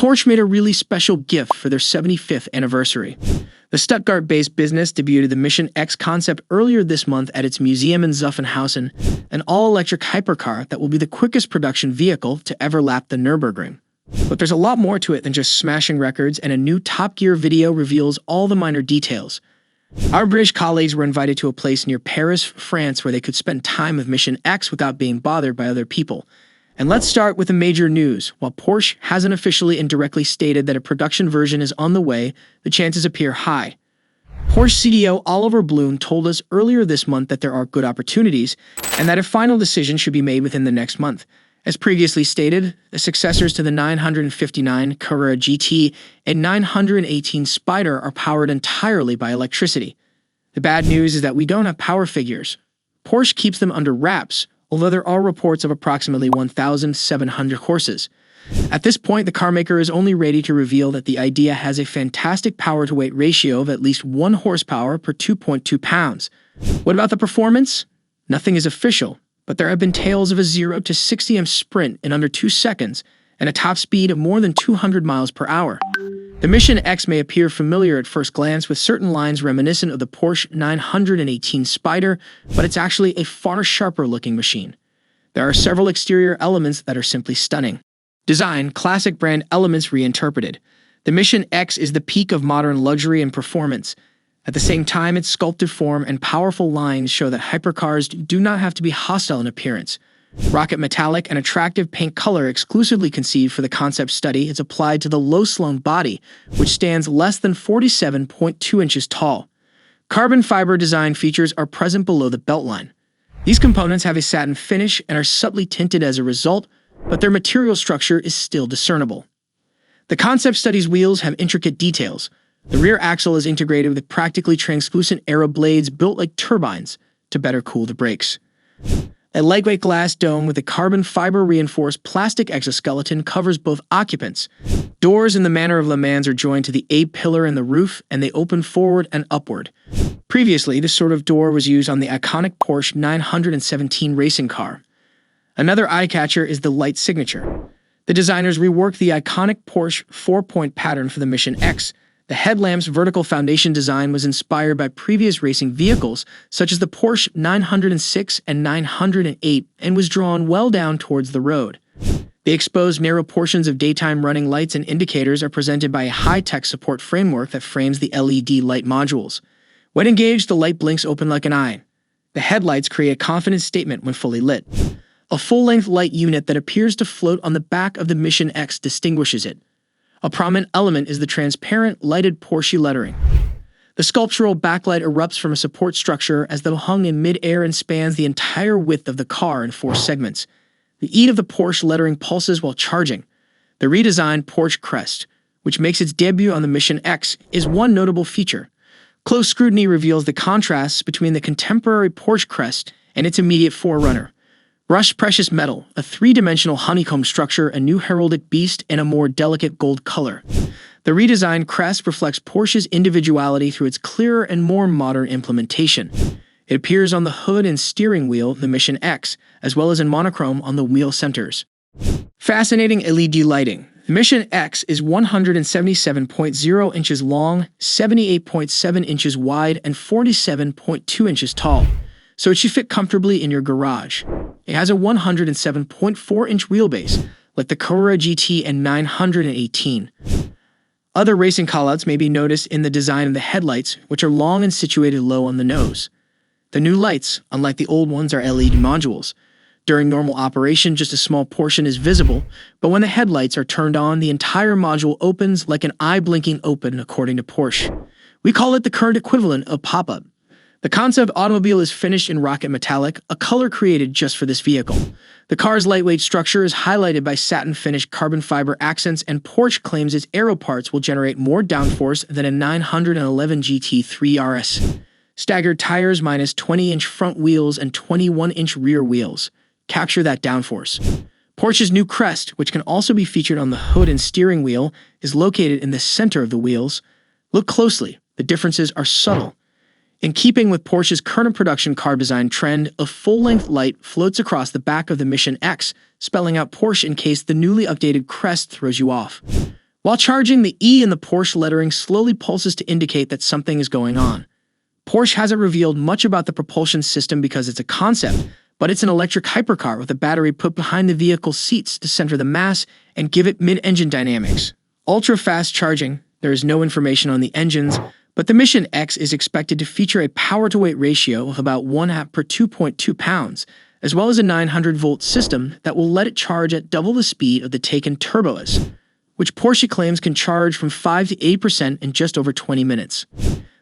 Porsche made a really special gift for their 75th anniversary. The Stuttgart-based business debuted the Mission X concept earlier this month at its museum in Zuffenhausen, an all-electric hypercar that will be the quickest production vehicle to ever lap the Nurburgring. But there's a lot more to it than just smashing records, and a new Top Gear video reveals all the minor details. Our British colleagues were invited to a place near Paris, France, where they could spend time with Mission X without being bothered by other people. And let's start with the major news. While Porsche hasn't officially and directly stated that a production version is on the way, the chances appear high. Porsche CEO Oliver Blume told us earlier this month that there are good opportunities, and that a final decision should be made within the next month. As previously stated, the successors to the 959 Carrera GT and 918 Spyder are powered entirely by electricity. The bad news is that we don't have power figures. Porsche keeps them under wraps, although there are reports of approximately 1,700 horses. At this point, the carmaker is only ready to reveal that the idea has a fantastic power-to-weight ratio of at least 1 horsepower per 2.2 pounds. What about the performance? Nothing is official, but there have been tales of a 0 to 60 sprint in under 2 seconds and a top speed of more than 200 miles per hour. The Mission X may appear familiar at first glance with certain lines reminiscent of the Porsche 918 Spyder, but it's actually a far sharper-looking machine. There are several exterior elements that are simply stunning. Design, classic brand elements reinterpreted. The Mission X is the peak of modern luxury and performance. At the same time, its sculpted form and powerful lines show that hypercars do not have to be hostile in appearance. Rocket metallic, an attractive paint color exclusively conceived for the concept study, is applied to the low-slung body, which stands less than 47.2 inches tall. Carbon fiber design features are present below the beltline. These components have a satin finish and are subtly tinted as a result, but their material structure is still discernible. The concept study's wheels have intricate details. The rear axle is integrated with practically translucent aero blades built like turbines to better cool the brakes. A lightweight glass dome with a carbon fiber-reinforced plastic exoskeleton covers both occupants. Doors in the manner of Le Mans are joined to the A-pillar in the roof, and they open forward and upward. Previously, this sort of door was used on the iconic Porsche 917 racing car. Another eye-catcher is the light signature. The designers reworked the iconic Porsche 4-point pattern for the Mission X. The headlamp's vertical foundation design was inspired by previous racing vehicles, such as the Porsche 906 and 908, and was drawn well down towards the road. The exposed narrow portions of daytime running lights and indicators are presented by a high-tech support framework that frames the LED light modules. When engaged, the light blinks open like an eye. The headlights create a confident statement when fully lit. A full-length light unit that appears to float on the back of the Mission X distinguishes it. A prominent element is the transparent, lighted Porsche lettering. The sculptural backlight erupts from a support structure as though hung in mid-air and spans the entire width of the car in 4 segments. The E of the Porsche lettering pulses while charging. The redesigned Porsche crest, which makes its debut on the Mission X, is one notable feature. Close scrutiny reveals the contrasts between the contemporary Porsche crest and its immediate forerunner. Brushed precious metal, a 3-dimensional honeycomb structure, a new heraldic beast, and a more delicate gold color. The redesigned crest reflects Porsche's individuality through its clearer and more modern implementation. It appears on the hood and steering wheel of the Mission X, as well as in monochrome on the wheel centers. Fascinating LED lighting. The Mission X is 177.0 inches long, 78.7 inches wide, and 47.2 inches tall, so it should fit comfortably in your garage. It has a 107.4-inch wheelbase, like the Carrera GT and 918. Other racing callouts may be noticed in the design of the headlights, which are long and situated low on the nose. The new lights, unlike the old ones, are LED modules. During normal operation, just a small portion is visible, but when the headlights are turned on, the entire module opens like an eye-blinking open, according to Porsche. We call it the current equivalent of pop-up. The concept automobile is finished in rocket metallic, a color created just for this vehicle. The car's lightweight structure is highlighted by satin-finished carbon fiber accents, and Porsche claims its aero parts will generate more downforce than a 911 GT3 RS. Staggered tires minus 20-inch front wheels and 21-inch rear wheels capture that downforce. Porsche's new crest, which can also be featured on the hood and steering wheel, is located in the center of the wheels. Look closely, the differences are subtle. In keeping with Porsche's current production car design trend, a full-length light floats across the back of the Mission X, spelling out Porsche in case the newly updated crest throws you off. While charging, the E in the Porsche lettering slowly pulses to indicate that something is going on. Porsche hasn't revealed much about the propulsion system because it's a concept, but it's an electric hypercar with a battery put behind the vehicle's seats to center the mass and give it mid-engine dynamics. Ultra-fast charging. There is no information on the engines, but the Mission X is expected to feature a power-to-weight ratio of about 1 amp per 2.2 pounds, as well as a 900-volt system that will let it charge at double the speed of the Taycan Turbo S, which Porsche claims can charge from 5 to 8% in just over 20 minutes.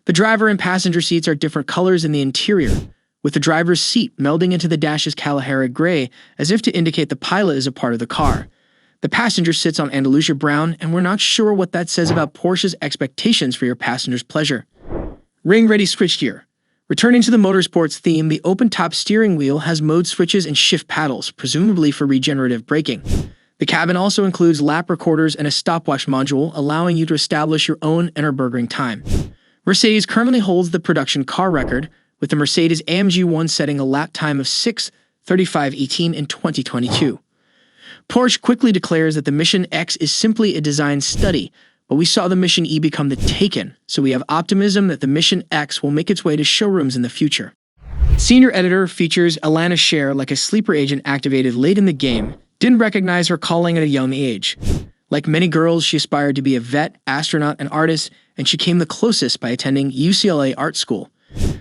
The driver and passenger seats are different colors in the interior, with the driver's seat melding into the dash's Carrera gray as if to indicate the pilot is a part of the car. The passenger sits on Andalusia brown, and we're not sure what that says about Porsche's expectations for your passenger's pleasure. Ring-ready switchgear. Returning to the motorsports theme, the open-top steering wheel has mode switches and shift paddles, presumably for regenerative braking. The cabin also includes lap recorders and a stopwatch module, allowing you to establish your own Nurburgring time. Mercedes currently holds the production car record, with the Mercedes-AMG 1 setting a lap time of 6:35.18 in 2022. Porsche quickly declares that the Mission X is simply a design study, but we saw the Mission E become the Taycan, so we have optimism that the Mission X will make its way to showrooms in the future. Senior editor features Alana Scher like a sleeper agent activated late in the game, didn't recognize her calling at a young age. Like many girls, she aspired to be a vet, astronaut, and artist, and she came the closest by attending UCLA Art School.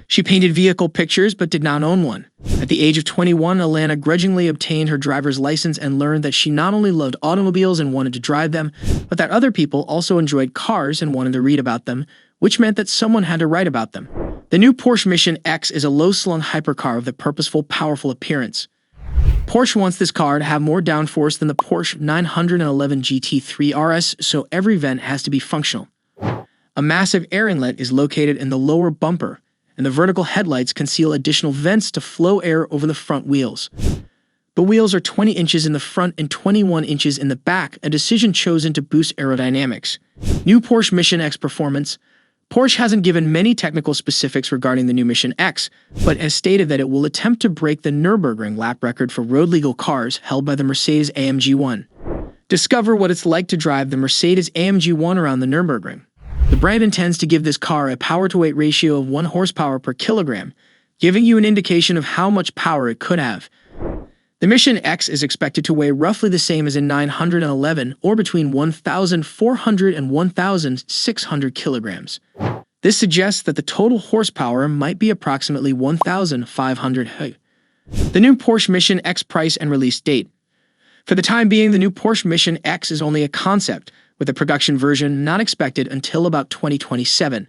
She painted vehicle pictures but did not own one. At the age of 21, Alana grudgingly obtained her driver's license and learned that she not only loved automobiles and wanted to drive them, but that other people also enjoyed cars and wanted to read about them, which meant that someone had to write about them. The new Porsche Mission X is a low-slung hypercar with a purposeful, powerful appearance. Porsche wants this car to have more downforce than the Porsche 911 GT3 RS, so every vent has to be functional. A massive air inlet is located in the lower bumper, and the vertical headlights conceal additional vents to flow air over the front wheels. The wheels are 20 inches in the front and 21 inches in the back, a decision chosen to boost aerodynamics. New Porsche Mission X performance. Porsche hasn't given many technical specifics regarding the new Mission X, but has stated that it will attempt to break the Nurburgring lap record for road-legal cars held by the Mercedes-AMG 1. Discover what it's like to drive the Mercedes-AMG 1 around the Nurburgring. The brand intends to give this car a power-to-weight ratio of 1 horsepower per kilogram, giving you an indication of how much power it could have. The Mission X is expected to weigh roughly the same as a 911, or between 1,400 and 1,600 kilograms. This suggests that the total horsepower might be approximately 1,500. The new Porsche Mission X price and release date. For the time being, the new Porsche Mission X is only a concept, with a production version not expected until about 2027.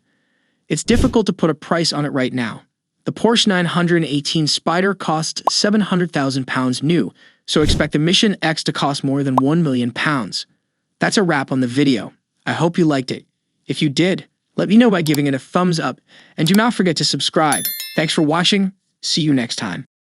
It's difficult to put a price on it right now. The Porsche 918 Spyder costs £700,000 new, so expect the Mission X to cost more than £1 million. That's a wrap on the video. I hope you liked it. If you did, let me know by giving it a thumbs up, and do not forget to subscribe. Thanks for watching. See you next time.